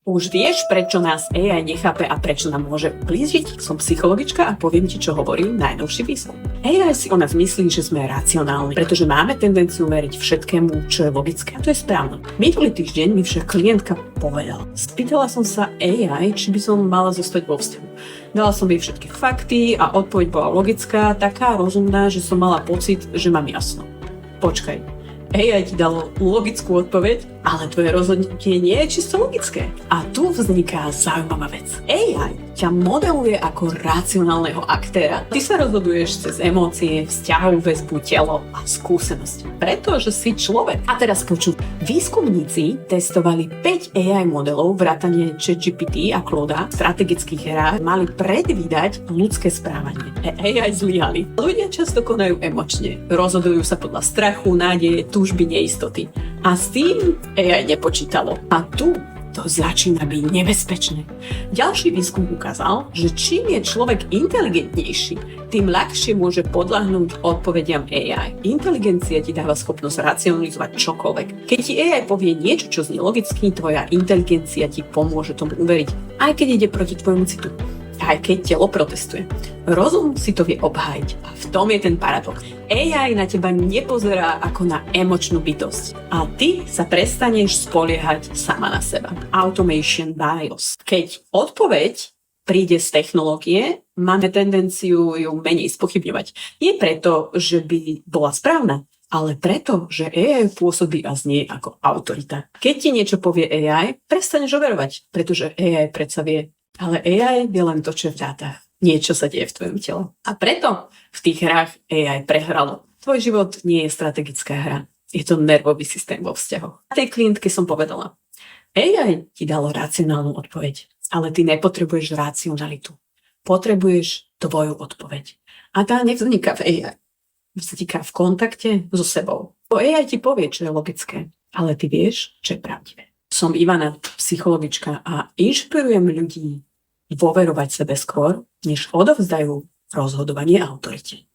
Už vieš, prečo nás AI nechápe a prečo nám môže ublížiť? Som psychologička a poviem ti, čo hovorí najnovší výskum. AI si o nás myslí, že sme racionálni, pretože máme tendenciu veriť všetkému, čo je logické. A to je správne. Minulý týždeň mi však klientka povedala. Spýtala som sa AI, či by som mala zostať vo vzťahu. Dala som jej všetky fakty a odpoveď bola logická, taká rozumná, že som mala pocit, že mám jasno. Počkaj. AI ti dalo logickú odpoveď, ale tvoje rozhodnutie nie je čisto logické. A tu vzniká zaujímavá vec. AI ťa modeluje ako racionálneho aktéra. Ty sa rozhoduješ cez emócie, vzťahovú väzbu, telo a skúsenosť. Pretože si človek. A teraz počuť. Výskumníci testovali 5 AI modelov vrátane ChatGPT a Clauda v strategických hrách, mali predvídať ľudské správanie. AI zlyhali. Ľudia často konajú emočne. Rozhodujú sa podľa strachu, nádeje, túžby, neistoty. A s tým AI nepočítalo. A tu to začína byť nebezpečné. Ďalší výskum ukázal, že čím je človek inteligentnejší, tým ľahšie môže podľahnúť odpovediam AI. Inteligencia ti dáva schopnosť racionalizovať čokoľvek. Keď ti AI povie niečo, čo znie logicky, tvoja inteligencia ti pomôže tomu uveriť, aj keď ide proti tvojmu citu. Aj keď telo protestuje. Rozum si to vie obhájiť a v tom je ten paradox. AI na teba nepozerá ako na emočnú bytosť a ty sa prestaneš spoliehať sama na seba. Automation bias. Keď odpoveď príde z technológie, máme tendenciu ju menej spochybňovať. Nie preto, že by bola správna, ale preto, že AI pôsobí a znie ako autorita. Keď ti niečo povie AI, prestaneš overovať, pretože AI predsa vie. Ale AI vie len to, čo je v dátach. Niečo sa deje v tvojom tele. A preto v tých hrách AI prehralo. Tvoj život nie je strategická hra. Je to nervový systém vo vzťahoch. A tej klientke som povedala. AI ti dalo racionálnu odpoveď, ale ty nepotrebuješ racionalitu. Potrebuješ tvoju odpoveď. A tá nevzniká v AI. Vzniká v kontakte so sebou. AI ti povie, čo je logické, ale ty vieš, čo je pravdivé. Som Ivana, psychologička a inšpirujem ľudí dôverovať sebe skôr, než odovzdajú rozhodovanie autorite.